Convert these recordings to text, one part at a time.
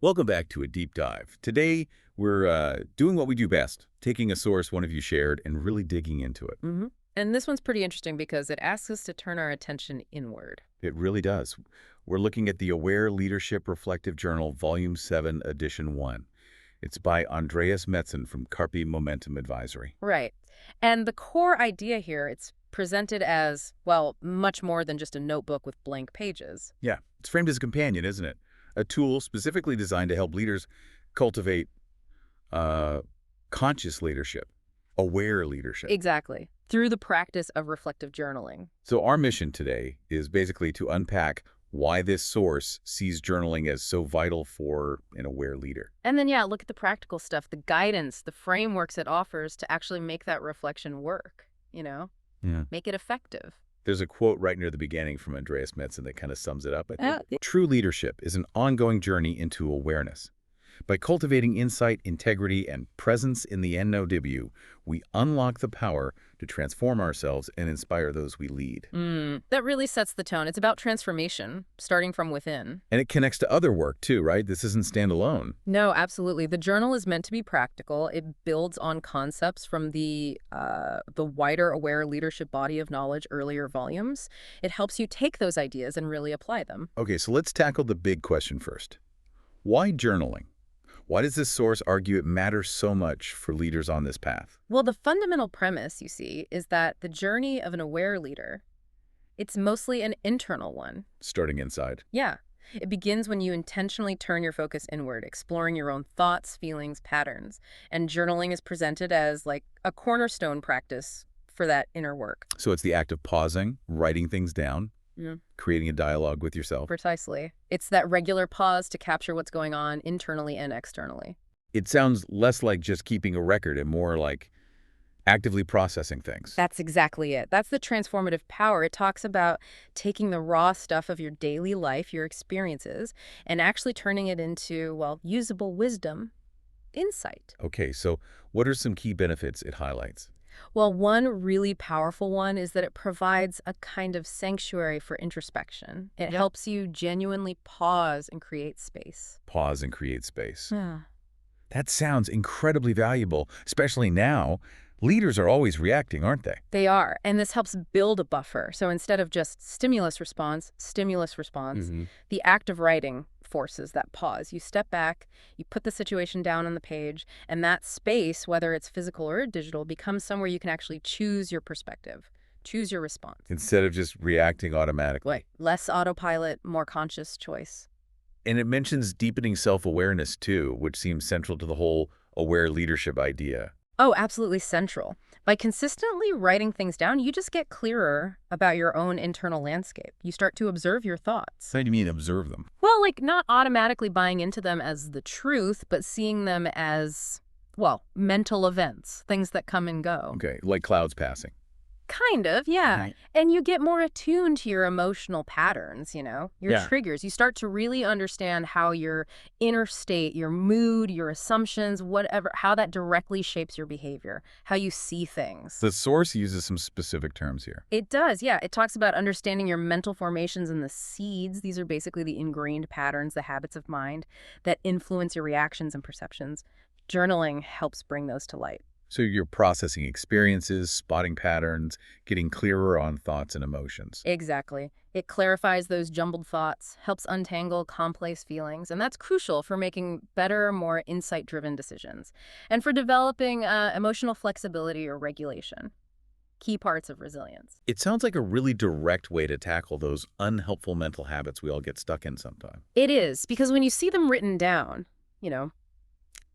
Welcome back to a deep dive. Today, we're doing what we do best, taking a source one of you shared and really digging into it. hmm And this one's pretty interesting because it asks us to turn our attention inward. It really does. We're looking at the Aware Leadership Reflective Journal, Volume 7, Edition 1. It's by Andreas Metzen from Carpe Momentum Advisory. Right. And the core idea here, it's presented as, well, much more than just a notebook with blank pages. Yeah, it's framed as a companion, isn't it? A tool specifically designed to help leaders cultivate uh, conscious leadership, aware leadership. Exactly. Through the practice of reflective journaling. So our mission today is basically to unpack why this source sees journaling as so vital for an aware leader. And then, yeah, look at the practical stuff, the guidance, the frameworks it offers to actually make that reflection work, Yeah. make it effective. There's a quote right near the beginning from Andreas Metzen that kind of sums it up, I think. Yeah. True leadership is an ongoing journey into awareness. By cultivating insight, integrity, and presence in the NOW, we unlock the power to transform ourselves and inspire those we lead. That really sets the tone. It's about transformation, starting from within. And it connects to other work too, right? This isn't standalone. No, absolutely. The journal is meant to be practical. It builds on concepts from the wider aware leadership body of knowledge earlier volumes. It helps you take those ideas and really apply them. Okay, so let's tackle the big question first. Why journaling? Why does this source argue it matters so much for leaders on this path? Well, the fundamental premise, you see, is that the journey of an aware leader, it's mostly an internal one. Starting inside. Yeah. It begins when you intentionally turn your focus inward, exploring your own thoughts, feelings, patterns. And journaling is presented as like a cornerstone practice for that inner work. So it's the act of pausing, writing things down, Mm, creating a dialogue with yourself. precisely. It's that regular pause to capture what's going on internally and externally. It sounds less like just keeping a record and more like actively processing things. That's exactly it. That's the transformative power. It talks about taking the raw stuff of your daily life, your experiences, and actually turning it into, well, usable wisdom, insight. Okay, so what are some key benefits it highlights? Well, one really powerful one is that it provides a kind of sanctuary for introspection. It helps you genuinely pause and create space. Pause and create space. Yeah. That sounds incredibly valuable, especially now. Leaders are always reacting, aren't they? They are, and this helps build a buffer. So instead of just stimulus response, the act of writing forces that pause. You step back, you put the situation down on the page, and that space, whether it's physical or digital, becomes somewhere you can actually choose your perspective, choose your response. Instead of just reacting automatically. Right. Less autopilot, more conscious choice. And it mentions deepening self-awareness too, which seems central to the whole aware leadership idea. Oh, absolutely central. By consistently writing things down, you just get clearer about your own internal landscape. You start to observe your thoughts. How do you mean observe them? Well, like not automatically buying into them as the truth, but seeing them as, well, mental events, things that come and go. Okay, like clouds passing. Kind of, yeah. Right. And you get more attuned to your emotional patterns, your Yeah. triggers. You start to really understand how your inner state, your mood, your assumptions, whatever, how that directly shapes your behavior, how you see things. The source uses some specific terms here. It does, yeah. It talks about understanding your mental formations and the seeds. These are basically the ingrained patterns, the habits of mind that influence your reactions and perceptions. Journaling helps bring those to light. So you're processing experiences, spotting patterns, getting clearer on thoughts and emotions. Exactly. It clarifies those jumbled thoughts, helps untangle complex feelings, and that's crucial for making better, more insight-driven decisions, and for developing emotional flexibility or regulation, key parts of resilience. It sounds like a really direct way to tackle those unhelpful mental habits we all get stuck in sometime. It is, because when you see them written down,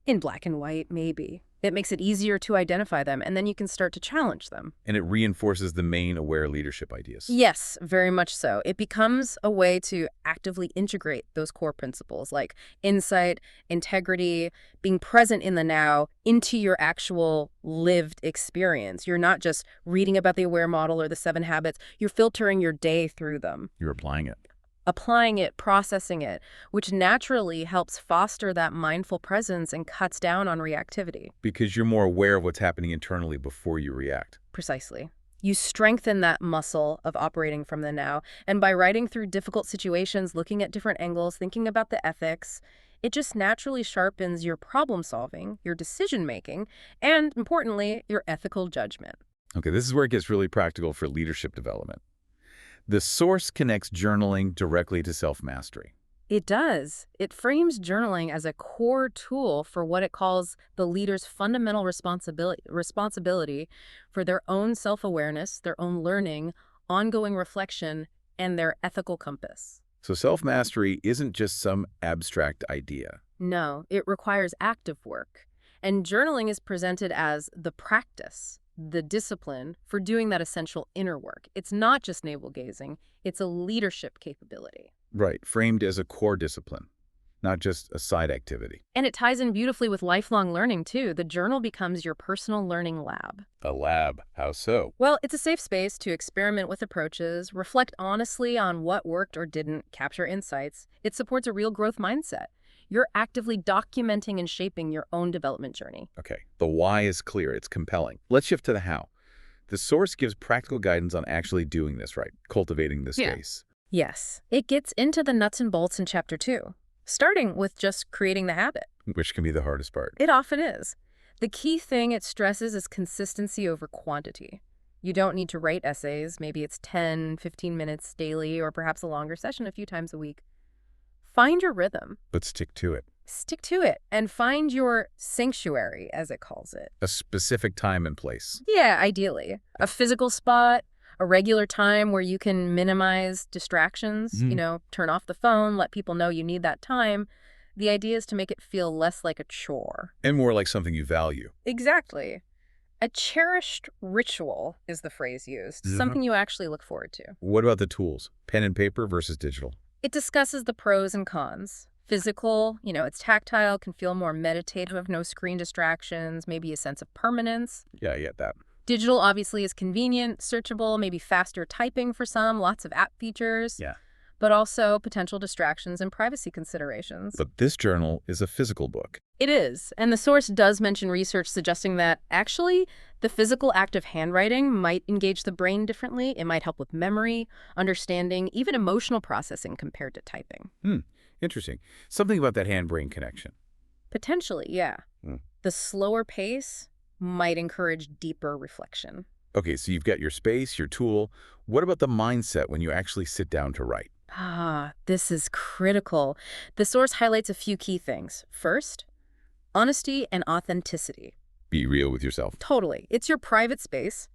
in black and white, maybe, it makes it easier to identify them, and then you can start to challenge them. And it reinforces the main aware leadership ideas. Yes, very much so. It becomes a way to actively integrate those core principles like insight, integrity, being present in the now into your actual lived experience. You're not just reading about the aware model or the 7 habits. You're filtering your day through them, You're applying it. applying it, processing it, which naturally helps foster that mindful presence and cuts down on reactivity. Because you're more aware of what's happening internally before you react. Precisely. You strengthen that muscle of operating from the now, and by writing through difficult situations, looking at different angles, thinking about the ethics, It just naturally sharpens your problem solving, your decision making, and importantly, your ethical judgment. Okay, this is where it gets really practical for leadership development. The source connects journaling directly to self-mastery. It does. It frames journaling as a core tool for what it calls the leader's fundamental responsibility for their own self-awareness, their own learning, ongoing reflection, and their ethical compass. So self-mastery isn't just some abstract idea. No, it requires active work. And journaling is presented as the practice, the discipline for doing that essential inner work. It's not just navel-gazing, it's a leadership capability. Right, framed as a core discipline, not just a side activity. And it ties in beautifully with lifelong learning, too. The journal becomes your personal learning lab. A lab, how so? Well, it's a safe space to experiment with approaches, reflect honestly on what worked or didn't, capture insights. It supports a real growth mindset. You're actively documenting and shaping your own development journey. Okay, the why is clear, it's compelling. Let's shift to the how. The source gives practical guidance on actually doing this right, cultivating the space. Yes, it gets into the nuts and bolts in Chapter 2, starting with just creating the habit. Which can be the hardest part. It often is. The key thing it stresses is consistency over quantity. You don't need to write essays. Maybe it's 10, 15 minutes daily, or perhaps a longer session a few times a week. Find your rhythm. But stick to it. Stick to it and find your sanctuary, as it calls it. A specific time and place. Yeah, ideally. A physical spot, a regular time where you can minimize distractions, turn off the phone, let people know you need that time. The idea is to make it feel less like a chore. And more like something you value. Exactly. A cherished ritual is the phrase used, something you actually look forward to. What about the tools? Pen and paper versus digital? It discusses the pros and cons. Physical, it's tactile, can feel more meditative, no screen distractions, maybe a sense of permanence. Yeah, I get that. Digital obviously is convenient, searchable, maybe faster typing for some, lots of app features. Yeah. But also potential distractions and privacy considerations. But this journal is a physical book. It is, and the source does mention research suggesting that actually the physical act of handwriting might engage the brain differently. It might help with memory, understanding, even emotional processing compared to typing. Interesting. Something about that hand-brain connection. Potentially, yeah. The slower pace might encourage deeper reflection. Okay, so you've got your space, your tool. What about the mindset when you actually sit down to write? This is critical. The source highlights a few key things. First, honesty and authenticity. Be real with yourself. Totally. It's your private space.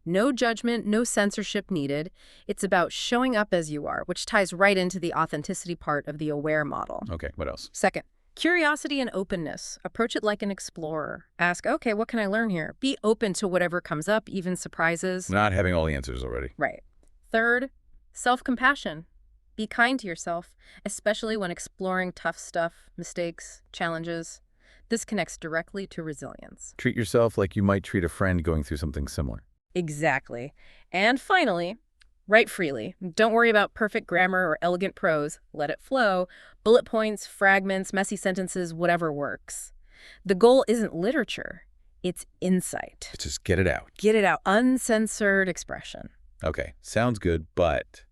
No judgment, no censorship needed. It's about showing up as you are, which ties right into the authenticity part of the AWARE model. Okay, what else? Second, curiosity and openness. Approach it like an explorer. Ask, okay, what can I learn here? Be open to whatever comes up, even surprises. Not having all the answers already. Right. Third, self-compassion. Be kind to yourself, especially when exploring tough stuff, mistakes, challenges. This connects directly to resilience. Treat yourself like you might treat a friend going through something similar. Exactly. And finally, write freely. Don't worry about perfect grammar or elegant prose. Let it flow. Bullet points, fragments, messy sentences, whatever works. The goal isn't literature. It's insight. Just get it out. Get it out. Uncensored expression. Okay, sounds good, but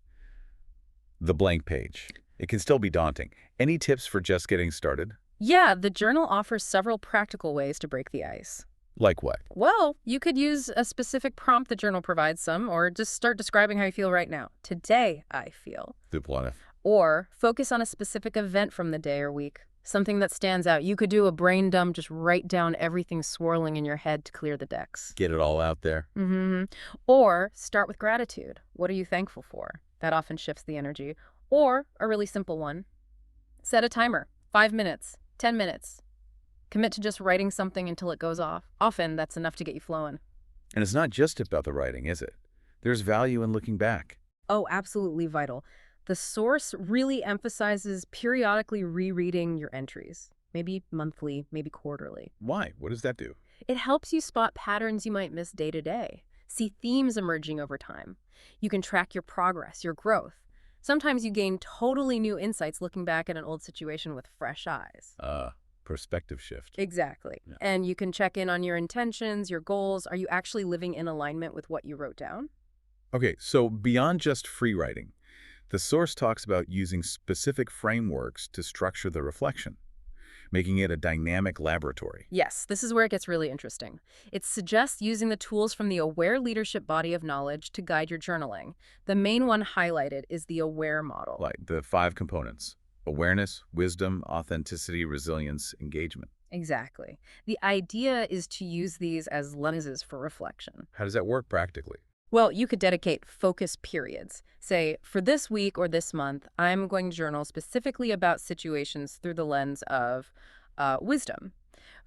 the blank page. It can still be daunting. Any tips for just getting started? Yeah, the journal offers several practical ways to break the ice. Like what? Well, you could use a specific prompt the journal provides some, or just start describing how you feel right now. Today, I feel. Duplo. Or focus on a specific event from the day or week. Something that stands out. You could do a brain dump, just write down everything swirling in your head to clear the decks. Get it all out there. Or start with gratitude. What are you thankful for? That often shifts the energy. Or a really simple one. Set a timer. 5 minutes. 10 minutes. Commit to just writing something until it goes off. Often, that's enough to get you flowing. And it's not just about the writing, is it? There's value in looking back. Oh, absolutely vital. The source really emphasizes periodically rereading your entries. Maybe monthly, maybe quarterly. Why? What does that do? It helps you spot patterns you might miss day to day. See themes emerging over time. You can track your progress, your growth. Sometimes you gain totally new insights looking back at an old situation with fresh eyes. Perspective shift. Exactly. Yeah. And you can check in on your intentions, your goals. Are you actually living in alignment with what you wrote down? Okay, so beyond just free writing, the source talks about using specific frameworks to structure the reflection. making it a dynamic laboratory. Yes, this is where it gets really interesting. It suggests using the tools from the aware leadership body of knowledge to guide your journaling. The main one highlighted is the aware model. Like the 5 components: awareness, wisdom, authenticity, resilience, engagement. Exactly. The idea is to use these as lenses for reflection. How does that work practically? Well, you could dedicate focus periods. Say, for this week or this month, I'm going to journal specifically about situations through the lens of wisdom,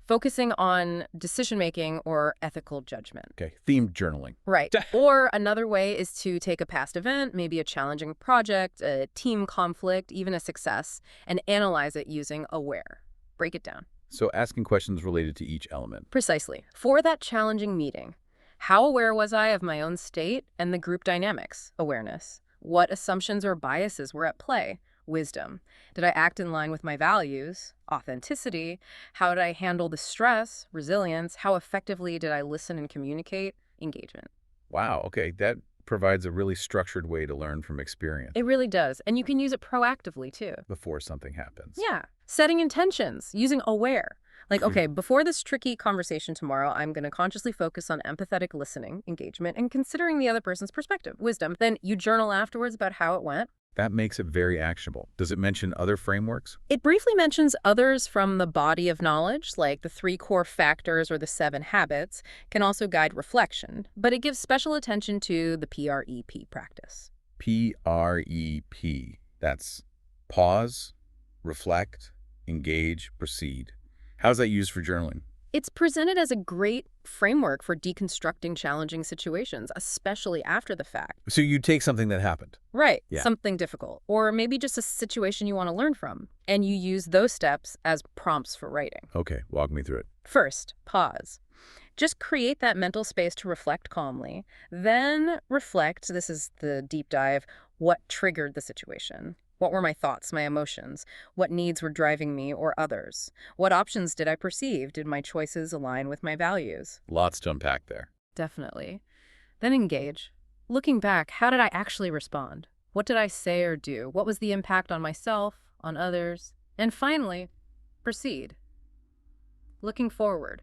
focusing on decision-making or ethical judgment. Okay, themed journaling. Right. Or another way is to take a past event, maybe a challenging project, a team conflict, even a success, and analyze it using aware. Break it down. So asking questions related to each element. Precisely. For that challenging meeting, how aware was I of my own state and the group dynamics? Awareness. What assumptions or biases were at play? Wisdom. Did I act in line with my values? Authenticity. How did I handle the stress? Resilience. How effectively did I listen and communicate? Engagement. Wow, okay, that provides a really structured way to learn from experience It really does. And you can use it proactively, too. before something happens. Yeah. Setting intentions, using aware. Like, okay, before this tricky conversation tomorrow, I'm going to consciously focus on empathetic listening, engagement, and considering the other person's perspective, wisdom. Then you journal afterwards about how it went. That makes it very actionable. Does it mention other frameworks? It briefly mentions others from the body of knowledge, like the 3 core factors or the 7 habits, can also guide reflection, but it gives special attention to the PREP practice. PREP. That's pause, reflect, engage, proceed. How's that used for journaling? It's presented as a great framework for deconstructing challenging situations, especially after the fact. So you take something that happened. Right, Yeah. something difficult, or maybe just a situation you want to learn from, and you use those steps as prompts for writing. Okay, walk me through it. First, pause. Just create that mental space to reflect calmly. Then reflect, this is the deep dive, what triggered the situation. What were my thoughts, my emotions? What needs were driving me or others? What options did I perceive? Did my choices align with my values? Lots to unpack there. Definitely. Then engage. Looking back, how did I actually respond? What did I say or do? What was the impact on myself, on others? And finally, proceed. Looking forward.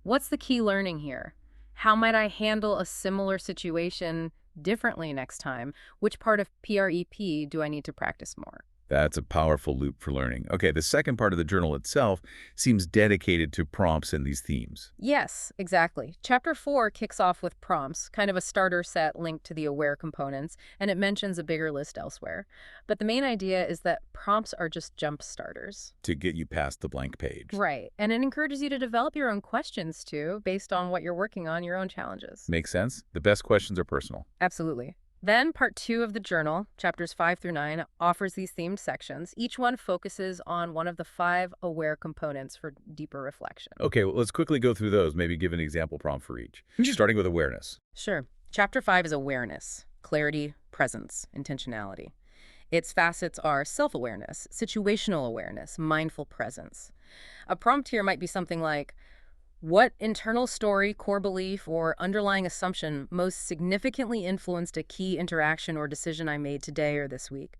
What's the key learning here? How might I handle a similar situation differently next time? Which part of PREP do I need to practice more? That's a powerful loop for learning. Okay, the second part of the journal itself seems dedicated to prompts and these themes. Yes, exactly. Chapter 4 kicks off with prompts, kind of a starter set linked to the aware components, and it mentions a bigger list elsewhere. But the main idea is that prompts are just jump starters. To get you past the blank page. Right. And it encourages you to develop your own questions, too, based on what you're working on, your own challenges. Makes sense? The best questions are personal. Absolutely. Then part 2 of the journal, chapters 5 through 9, offers these themed sections. Each one focuses on one of the 5 aware components for deeper reflection. Okay, well, let's quickly go through those, maybe give an example prompt for each. Starting with awareness. Sure. Chapter 5 is awareness, clarity, presence, intentionality. Its facets are self-awareness, situational awareness, mindful presence. A prompt here might be something like, what internal story, core belief, or underlying assumption most significantly influenced a key interaction or decision I made today or this week?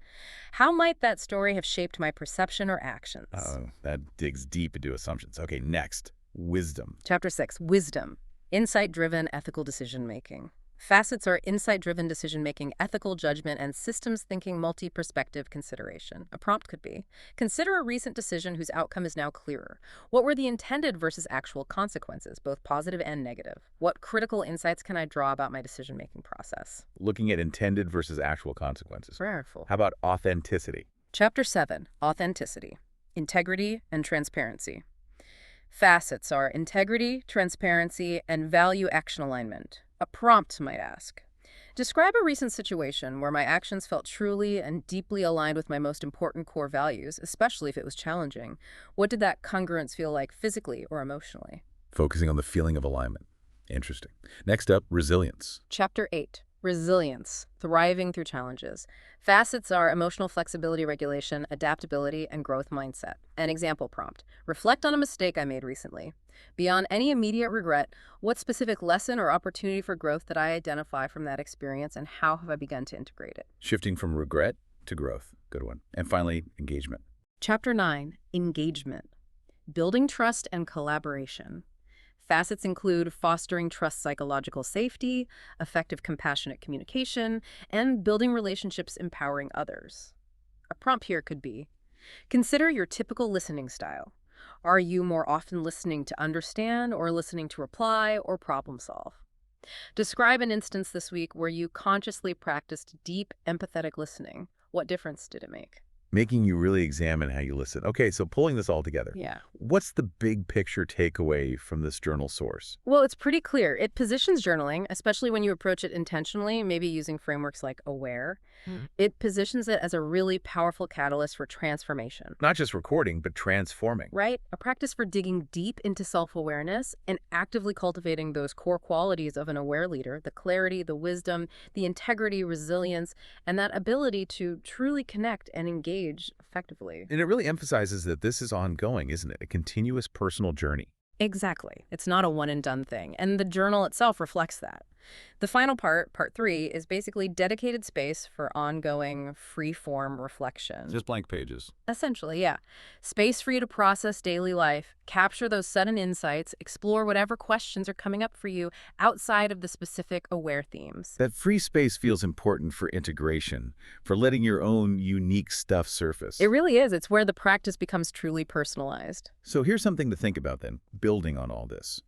How might that story have shaped my perception or actions? Oh, that digs deep into assumptions. Okay, next, wisdom. Chapter 6, wisdom, insight-driven ethical decision-making. Facets are insight-driven decision-making, ethical judgment, and systems thinking multi-perspective consideration. A prompt could be, consider a recent decision whose outcome is now clearer. What were the intended versus actual consequences, both positive and negative? What critical insights can I draw about my decision-making process? Looking at intended versus actual consequences. Prayerful. How about authenticity? Chapter 7, authenticity, integrity, and transparency. Facets are integrity, transparency, and value-action alignment. A prompt might ask, describe a recent situation where my actions felt truly and deeply aligned with my most important core values, especially if it was challenging. What did that congruence feel like physically or emotionally? Focusing on the feeling of alignment. Interesting. Next up, resilience. Chapter 8, resilience, thriving through challenges. Facets are emotional flexibility, regulation, adaptability, and growth mindset. An example prompt, reflect on a mistake I made recently. Beyond any immediate regret, what specific lesson or opportunity for growth did I identify from that experience, and how have I begun to integrate it? Shifting from regret to growth. Good one. And finally, engagement. Chapter 9, engagement. building trust and collaboration. Facets include fostering trust psychological safety, effective compassionate communication, and building relationships empowering others. A prompt here could be, consider your typical listening style. Are you more often listening to understand or listening to reply or problem solve? Describe an instance this week where you consciously practiced deep, empathetic listening. What difference did it make? Making you really examine how you listen. Okay, so pulling this all together, Yeah. what's the big picture takeaway from this journal source? Well, it's pretty clear. It positions journaling, especially when you approach it intentionally, maybe using frameworks like AWARE. It positions it as a really powerful catalyst for transformation. Not just recording, but transforming. Right? A practice for digging deep into self-awareness and actively cultivating those core qualities of an aware leader, the clarity, the wisdom, the integrity, resilience, and that ability to truly connect and engage effectively. And it really emphasizes that this is ongoing, isn't it? A continuous personal journey. Exactly. It's not a one and done thing. And the journal itself reflects that. The final part 3, is basically dedicated space for ongoing free-form reflection. Just blank pages. Essentially, yeah. Space for you to process daily life, capture those sudden insights, explore whatever questions are coming up for you outside of the specific aware themes. That free space feels important for integration, for letting your own unique stuff surface. It really is. It's where the practice becomes truly personalized. So here's something to think about then, building on all this.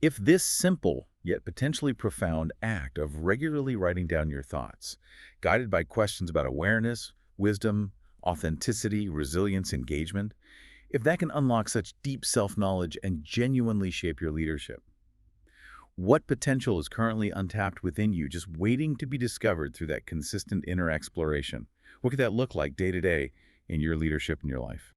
If this simple, yet potentially profound act of regularly writing down your thoughts, guided by questions about awareness, wisdom, authenticity, resilience, engagement, if that can unlock such deep self-knowledge and genuinely shape your leadership, what potential is currently untapped within you, just waiting to be discovered through that consistent inner exploration? What could that look like day to day in your leadership and your life?